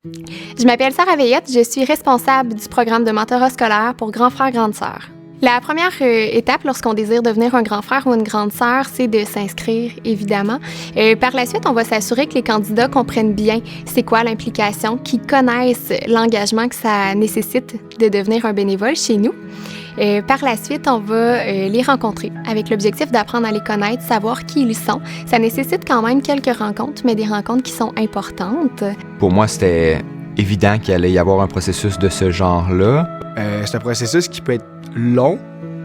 Je m'appelle Sarah Veillette, je suis responsable du programme de mentorat scolaire pour Grand Frère, Grande Sœur. La première étape lorsqu'on désire devenir un grand frère ou une grande sœur, c'est de s'inscrire, évidemment. Par la suite, on va s'assurer que les candidats comprennent bien c'est quoi l'implication, qu'ils connaissent l'engagement que ça nécessite de devenir un bénévole chez nous. Par la suite, on va les rencontrer avec l'objectif d'apprendre à les connaître, savoir qui ils sont. Ça nécessite quand même quelques rencontres, mais des rencontres qui sont importantes. Pour moi, c'était évident qu'il allait y avoir un processus de ce genre-là. C'est un processus qui peut être long,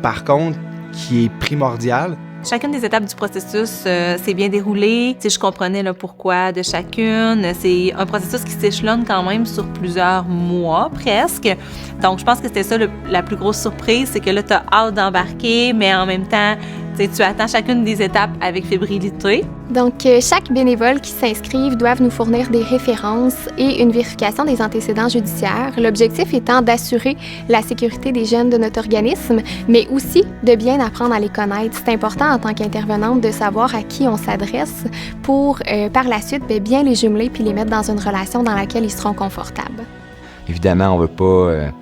par contre, qui est primordial. Chacune des étapes du processus s'est bien déroulée. Je comprenais le pourquoi de chacune. C'est un processus qui s'échelonne quand même sur plusieurs mois, presque. Donc, je pense que c'était ça la plus grosse surprise, c'est que là, tu as hâte d'embarquer, mais en même temps, tu attends chacune des étapes avec fébrilité. Donc, chaque bénévole qui s'inscrive doit nous fournir des références et une vérification des antécédents judiciaires. L'objectif étant d'assurer la sécurité des jeunes de notre organisme, mais aussi de bien apprendre à les connaître. C'est important en tant qu'intervenante de savoir à qui on s'adresse pour, par la suite, bien les jumeler puis les mettre dans une relation dans laquelle ils seront confortables. Évidemment, on ne veut pas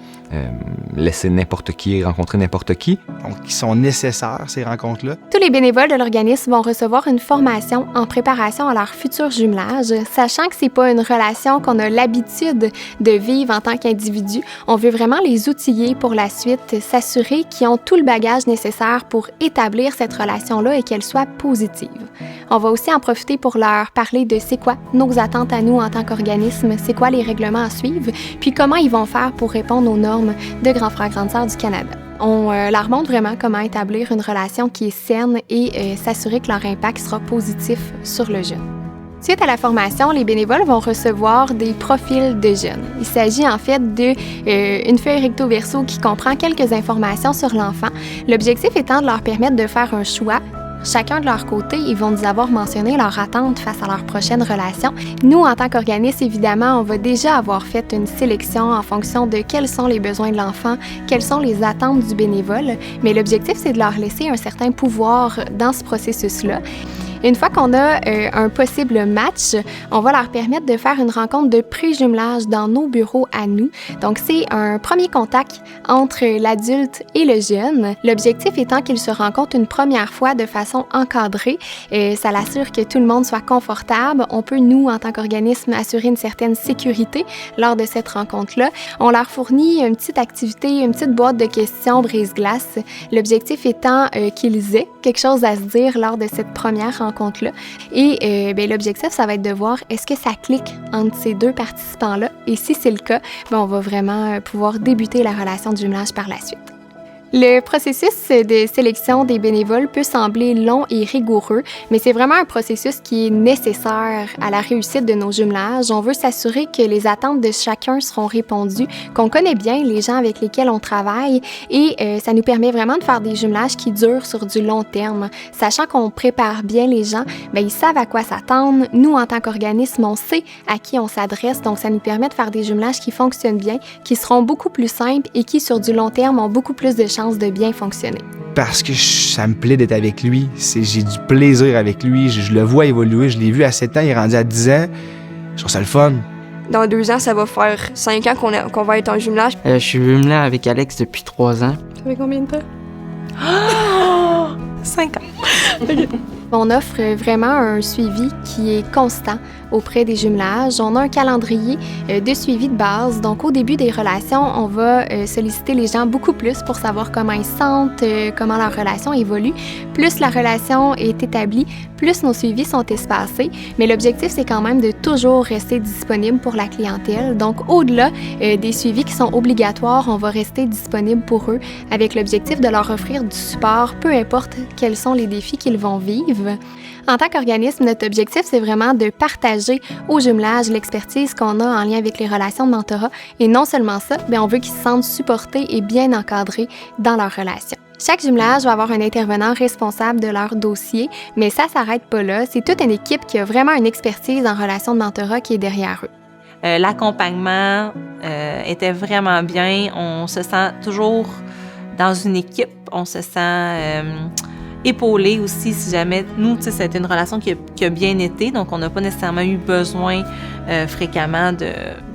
laisser n'importe qui rencontrer n'importe qui. Donc, ils sont nécessaires, ces rencontres-là. Tous les bénévoles de l'organisme vont recevoir une formation en préparation à leur futur jumelage, sachant que c'est pas une relation qu'on a l'habitude de vivre en tant qu'individu. On veut vraiment les outiller pour la suite, s'assurer qu'ils ont tout le bagage nécessaire pour établir cette relation-là et qu'elle soit positive. On va aussi en profiter pour leur parler de c'est quoi nos attentes à nous en tant qu'organisme, c'est quoi les règlements à suivre, puis comment ils vont faire pour répondre aux normes de Grand Frère, Grande Sœur du Canada. On leur montre vraiment comment établir une relation qui est saine et s'assurer que leur impact sera positif sur le jeune. Suite à la formation, les bénévoles vont recevoir des profils de jeunes. Il s'agit en fait d'une feuille recto-verso qui comprend quelques informations sur l'enfant, l'objectif étant de leur permettre de faire un choix. Chacun de leur côté, ils vont nous avoir mentionné leur attente face à leur prochaine relation. Nous, en tant qu'organisme, évidemment, on va déjà avoir fait une sélection en fonction de quels sont les besoins de l'enfant, quelles sont les attentes du bénévole, mais l'objectif, c'est de leur laisser un certain pouvoir dans ce processus-là. Une fois qu'on a un possible match, on va leur permettre de faire une rencontre de pré-jumelage dans nos bureaux à nous. Donc, c'est un premier contact entre l'adulte et le jeune. L'objectif étant qu'ils se rencontrent une première fois de façon encadrée. Ça l'assure que tout le monde soit confortable. On peut, nous, en tant qu'organisme, assurer une certaine sécurité lors de cette rencontre-là. On leur fournit une petite activité, une petite boîte de questions brise-glace. L'objectif étant qu'ils aient quelque chose à se dire lors de cette première rencontre-là. Et l'objectif, ça va être de voir est-ce que ça clique entre ces deux participants-là. Et si c'est le cas, on va vraiment pouvoir débuter la relation de jumelage par la suite. Le processus de sélection des bénévoles peut sembler long et rigoureux, mais c'est vraiment un processus qui est nécessaire à la réussite de nos jumelages. On veut s'assurer que les attentes de chacun seront répondues, qu'on connaît bien les gens avec lesquels on travaille et ça nous permet vraiment de faire des jumelages qui durent sur du long terme. Sachant qu'on prépare bien les gens, ils savent à quoi s'attendre. Nous, en tant qu'organisme, on sait à qui on s'adresse, donc ça nous permet de faire des jumelages qui fonctionnent bien, qui seront beaucoup plus simples et qui, sur du long terme, ont beaucoup plus de chances de bien fonctionner. Parce que ça me plaît d'être avec lui. J'ai du plaisir avec lui. Je le vois évoluer. Je l'ai vu à 7 ans, il est rendu à 10 ans. Je trouve ça le fun. Dans 2 ans, ça va faire 5 ans qu'on va être en jumelage. Je suis jumelé avec Alex depuis 3 ans. Ça fait combien de temps? 5 ans. Okay. On offre vraiment un suivi qui est constant auprès des jumelages. On a un calendrier de suivi de base. Donc, au début des relations, on va solliciter les gens beaucoup plus pour savoir comment ils se sentent, comment leur relation évolue. Plus la relation est établie, plus nos suivis sont espacés. Mais l'objectif, c'est quand même de toujours rester disponible pour la clientèle. Donc, au-delà des suivis qui sont obligatoires, on va rester disponible pour eux avec l'objectif de leur offrir du support, peu importe quels sont les défis qu'ils vont vivre. En tant qu'organisme, notre objectif, c'est vraiment de partager au jumelage l'expertise qu'on a en lien avec les relations de mentorat. Et non seulement ça, on veut qu'ils se sentent supportés et bien encadrés dans leurs relations. Chaque jumelage va avoir un intervenant responsable de leur dossier, mais ça ne s'arrête pas là. C'est toute une équipe qui a vraiment une expertise en relations de mentorat qui est derrière eux. L'accompagnement était vraiment bien. On se sent toujours dans une équipe. On se sent épauler aussi si jamais, nous, tu sais, c'était une relation qui a bien été, donc on n'a pas nécessairement eu besoin fréquemment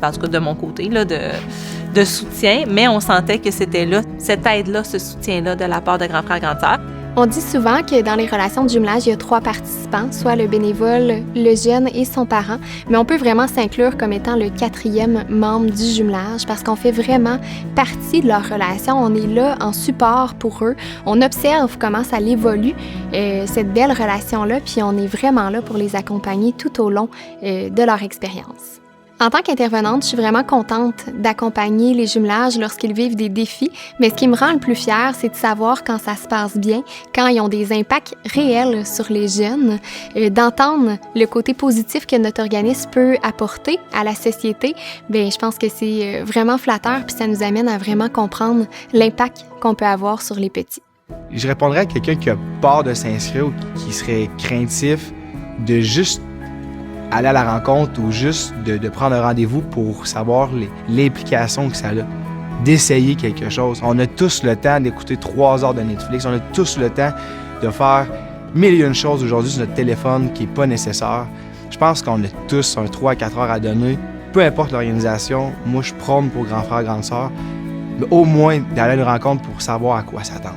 en tout cas de mon côté, là, de soutien, mais on sentait que c'était là, cette aide-là, ce soutien-là de la part de grand frère, grande sœur. On dit souvent que dans les relations de jumelage, il y a 3 participants, soit le bénévole, le jeune et son parent, mais on peut vraiment s'inclure comme étant le 4e membre du jumelage parce qu'on fait vraiment partie de leur relation. On est là en support pour eux. On observe comment ça évolue, cette belle relation-là, puis on est vraiment là pour les accompagner tout au long de leur expérience. En tant qu'intervenante, je suis vraiment contente d'accompagner les jumelages lorsqu'ils vivent des défis, mais ce qui me rend le plus fière, c'est de savoir quand ça se passe bien, quand ils ont des impacts réels sur les jeunes, d'entendre le côté positif que notre organisme peut apporter à la société. Bien, je pense que c'est vraiment flatteur, puis ça nous amène à vraiment comprendre l'impact qu'on peut avoir sur les petits. Je répondrais à quelqu'un qui a peur de s'inscrire ou qui serait craintif de juste aller à la rencontre ou juste de prendre un rendez-vous pour savoir l'implication que ça a, d'essayer quelque chose. On a tous le temps d'écouter 3 heures de Netflix, on a tous le temps de faire 1001 choses aujourd'hui sur notre téléphone qui n'est pas nécessaire. Je pense qu'on a tous un 3 à 4 heures à donner. Peu importe l'organisation, moi je prône pour grand frère, grande sœur, mais au moins d'aller à une rencontre pour savoir à quoi s'attendre.